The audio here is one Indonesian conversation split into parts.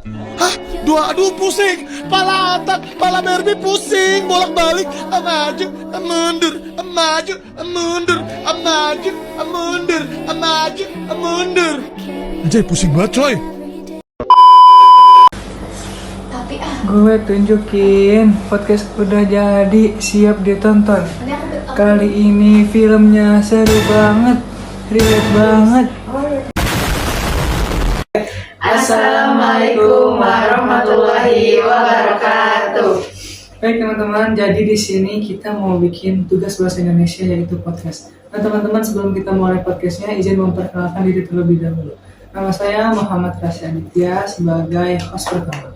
Hah? Aduh pusing. Pala otak, pala Barbie pusing. Bolak-balik. Maju, mundur. Maju, mundur. Maju, mundur. Maju, mundur. Anjay pusing banget coy. Gue tunjukin podcast udah jadi, siap ditonton. Kali ini filmnya seru banget, relate banget. Assalamualaikum warahmatullahi wabarakatuh. Baik teman-teman, jadi di sini kita mau bikin tugas bahasa Indonesia yaitu podcast. Nah teman-teman, sebelum kita mulai podcastnya, izin memperkenalkan diri terlebih dahulu. Nama saya Muhammad Rasya Aditya sebagai host pertama.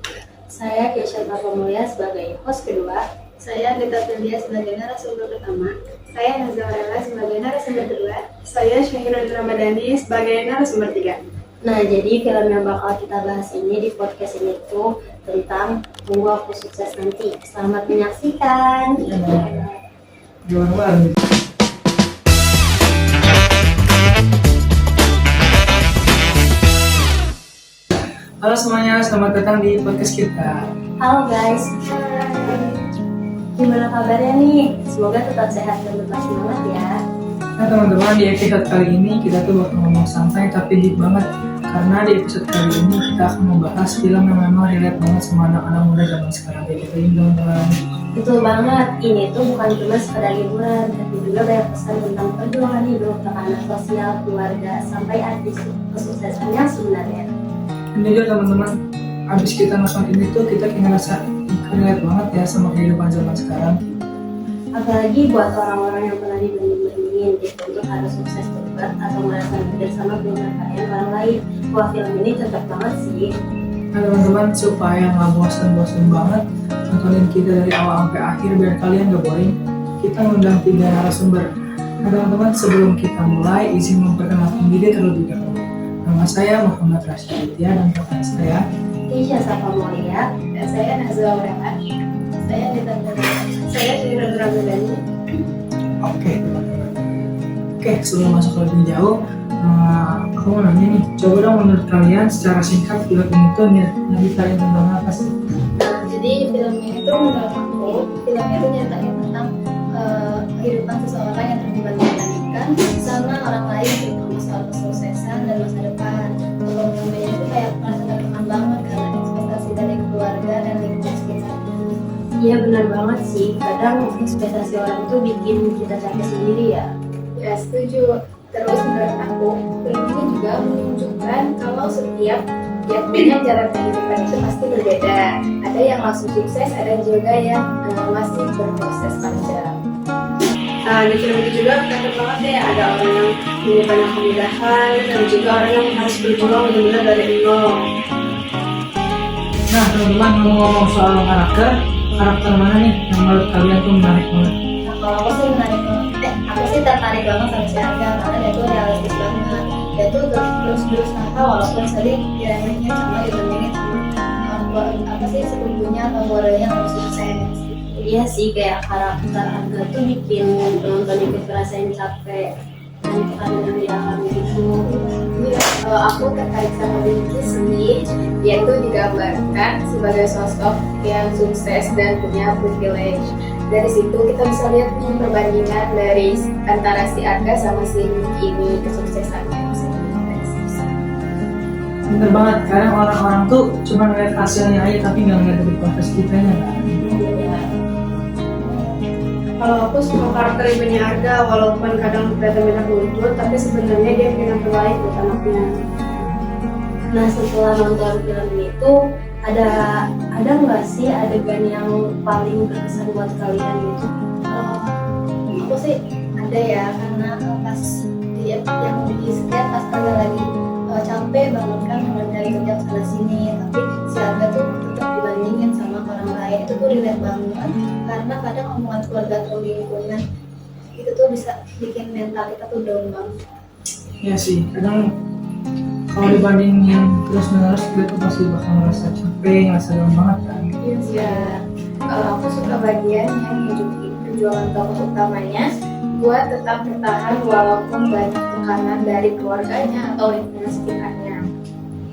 Saya Keisha Mulya sebagai host kedua. Saya Gita Tendia sebagai narasumber pertama. Saya Nazarella sebagai narasumber kedua. Saya Syahirul Ramadhani sebagai narasumber tiga. Nah, jadi film yang bakal kita bahas ini di podcast ini tuh tentang Tunggu Aku Sukses Nanti. Selamat menyaksikan. Gimana banget? Halo semuanya, selamat datang di podcast kita. Halo guys. Gimana kabarnya nih? Semoga tetap sehat dan tetap semangat ya. Nah teman-teman, di episode kali ini kita tuh bakal ngomong santai tapi deep banget. Karena di episode kali ini kita akan membahas film yang memang relate banget sama anak-anak muda zaman sekarang. Kayak gitu teman-teman. Betul banget, ini tuh bukan cuma sekedar hiburan, tapi juga banyak pesan tentang perjuangan hidup, tekanan sosial, keluarga, sampai arti kesuksesan yang sebenarnya. Dan juga teman-teman, abis kita nonton ini tuh kita kayak ngerasa relate banget ya sama kehidupan zaman sekarang. Apalagi buat orang-orang yang pernah dibanding-bandingin, gitu, untuk harus sukses cepat atau merasa hampir sama pencapaian orang lain. Wah, film ini cocok banget sih. Nah teman-teman, supaya nggak bosan-bosan banget nontonin kita dari awal sampai akhir biar kalian gak boring, kita ngundang 3 narasumber. Nah teman-teman, sebelum kita mulai, izin memperkenalkan diri terlebih dahulu. Nama saya Muhammad Rasya Aditya dan rekan saya Keisha Mulya, dan saya Nazwa Urema. Saya Syahirul Ramadhani. Oke teman-teman. Oke, sebelum masuk lebih jauh, aku mau nanya nih, coba dong menurut kalian secara singkat film ini tuh nyeritain tentang apa sih? Jadi film ini tuh menurut aku, filmnya tuh nyeritain tentang kehidupan seseorang yang terbanding-bandingkan sama orang lain, terutama soal kesuksesan dan masa depan. Kalau filmnya itu kayak merasa tertekan banget karena ekspektasi dari keluarga dan lingkungan sekitar. Iya benar banget sih, kadang ekspektasi orang itu bikin kita capek sendiri ya. Ya setuju. Terus menurut aku, film ini juga menunjukkan kalau setiap punya jalan kehidupan itu pasti berbeda. Ada yang langsung sukses, ada juga yang masih berproses panjang. Nah, di film ini juga terlihat banget ya, ada orang yang punya banyak kemudahan dan juga orang yang harus berjuang benar-benar dari nol. Nah teman-teman, ngomong soal karakter mana nih yang menurut kalian tuh menarik banget? Nah, kalau aku sih aku sih tertarik banget sama si Arga karena dia tuh realistis banget. Dia tuh terus berusaha walaupun sering diremehnya sama dibandingin sama sepupunya atau keluarganya yang harus sukses. Iya sih, kayak karakter Arga tuh bikin penonton ikut ngerasain capek dan tekanan yang dialami gitu. Kalau aku tertarik sama Winky sih, dia tuh digambarkan sebagai sosok yang sukses dan punya privilege. Dari situ kita bisa lihat nih perbandingan dari antara si Arga sama si Winky ini kesuksesannya. Bener banget, kadang orang-orang tuh cuma ngeliat hasilnya aja tapi nggak ngeliat dari proses kitanya kan. Kalau aku suka karakter ibunya Arga, walaupun kadang kelihatan banyak lucu, tapi sebenarnya dia punya yang terbaik buat anaknya. Nah, setelah nonton film itu ada nggak sih adegan yang paling berkesan buat kalian gitu? Aku sih ada ya, karena pas dia yang di sekian pas Arga lagi capek banget kan dari kerja sana sini, tapi si Arga tuh tetap dibandingin sama orang lain. Itu tuh relate banget karena kadang omongan keluarga atau lingkungan itu tuh bisa bikin mental kita tuh down banget. Iya sih, kadang kalau dibandingin terus-menerus kita tuh pasti bakal ngerasa capek, ngerasa down banget kan. Iya, aku suka bagian yang hidupin perjuangan tokoh utamanya buat tetap bertahan walaupun banyak tekanan dari keluarganya atau lingkungan sekitarnya.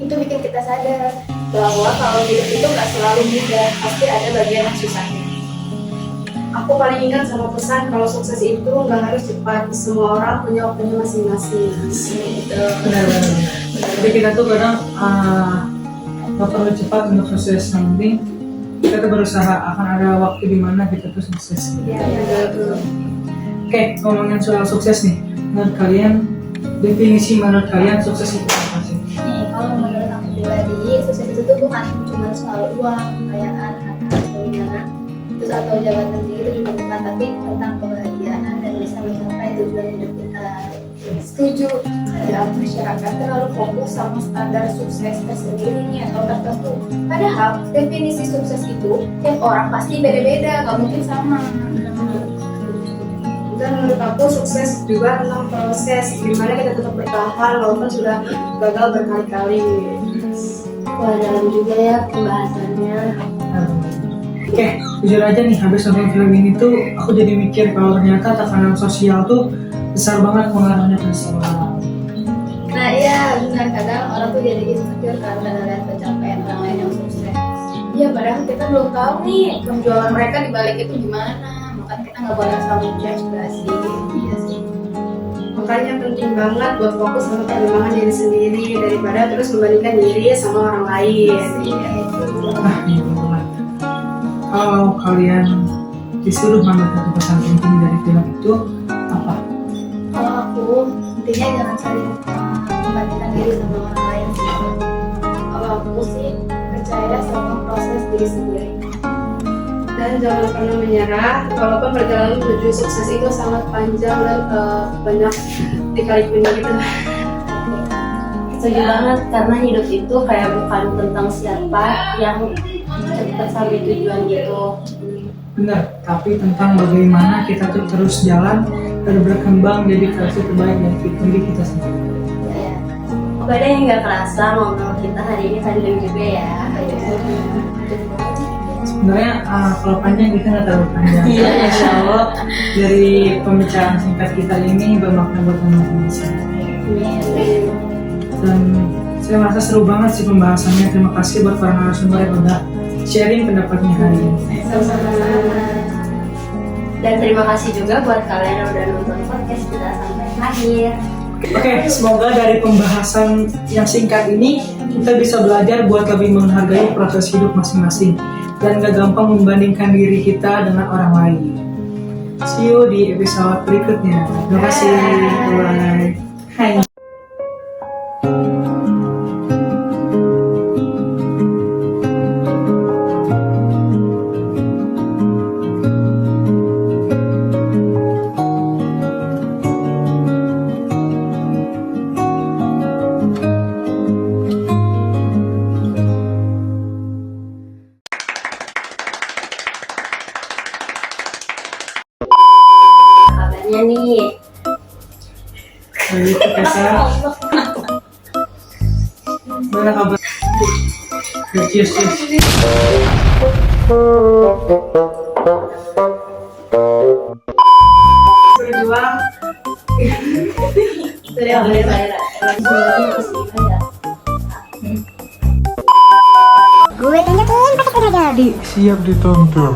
Itu bikin kita sadar bahwa kalau hidup itu nggak selalu mudah, pasti ada bagian yang susahnya. Aku paling ingat sama pesan kalau sukses itu nggak harus cepat, semua orang punya waktunya masing-masing. Benar. Jadi kita tuh kadang nggak perlu cepat untuk sukses, yang penting kita tuh berusaha, akan ada waktu di mana kita tuh sukses. Iya. Oke, ngomongin soal sukses nih, menurut kalian definisi menurut kalian sukses itu apa sih? Nih, kalau menurut aku pribadi, sukses itu tuh bukan cuma soal uang, kekayaan, harta, atau tunjangan, terus atau jabatan tinggi itu juga bukan, tapi tentang kebahagiaan dan bisa mencapai tujuan hidup kita. Setuju. Kadang masyarakat terlalu fokus sama standar sukses tersendiri nih atau tertentu. Padahal definisi sukses itu tiap orang pasti beda-beda, nggak mungkin sama. Dan menurut aku sukses juga tentang proses, gimana kita tetap bertahan walaupun sudah gagal berkali-kali. Wah, dalam juga ya pembahasannya. Oke, jujur aja nih, habis nonton film ini tuh aku jadi mikir kalau ternyata tekanan sosial tuh besar banget pengaruhnya ke seseorang. Nah iya, benar, kadang orang tuh jadi insecure karena ngeliat pencapaian orang lain yang sukses. Iya, padahal kita belum tahu nih perjuangan mereka di balik itu gimana. Makanya kita nggak boleh saling judge sih. Iya sih. Makanya penting banget buat fokus sama perkembangan diri sendiri daripada terus membandingkan diri sama orang lain. Iya, itu. Nah, ini banget. Kalau kalian disuruh ngambil satu pesan penting dari film itu apa? Kalau aku, intinya jangan saling membandingkan diri sama orang lain sih. Kalau aku sih percaya sama proses diri sendiri. Dan jangan pernah menyerah, walaupun perjalanan menuju sukses itu sangat panjang dan banyak dikali gitu. Setuju banget, karena hidup itu kayak bukan tentang siapa yang cepat sampai tujuan gitu. Benar, tapi tentang bagaimana kita tuh terus jalan dan berkembang jadi versi terbaik dari diri kita sendiri. Ya, Oke deh, nggak kerasa ngobrol kita hari ini panjang juga ya. Sebenarnya kalau panjang kita nggak terlalu panjang. Iya. Insya Allah dari pembicaraan singkat kita ini bermakna buat teman-teman semua. Dan saya merasa seru banget sih pembahasannya. Terima kasih buat para narasumber yang udah sharing pendapatnya hari ini. Dan terima kasih juga buat kalian yang udah nonton podcast kita sampai akhir. Oke, semoga dari pembahasan yang singkat ini kita bisa belajar buat lebih menghargai proses hidup masing-masing dan gak gampang membandingkan diri kita dengan orang lain. See you di episode berikutnya. Terima kasih. Bye. Hai. Kabarnya nih. Baik, Kesa. Mana kabar? Cheers. Berjuang. Dari awal saya Gue tunjukin pakai aja. Siap ditonton.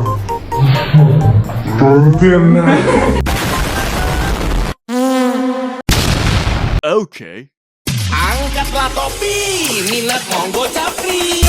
Tonton. Okay. Angkatlah topi, minat monggo capri.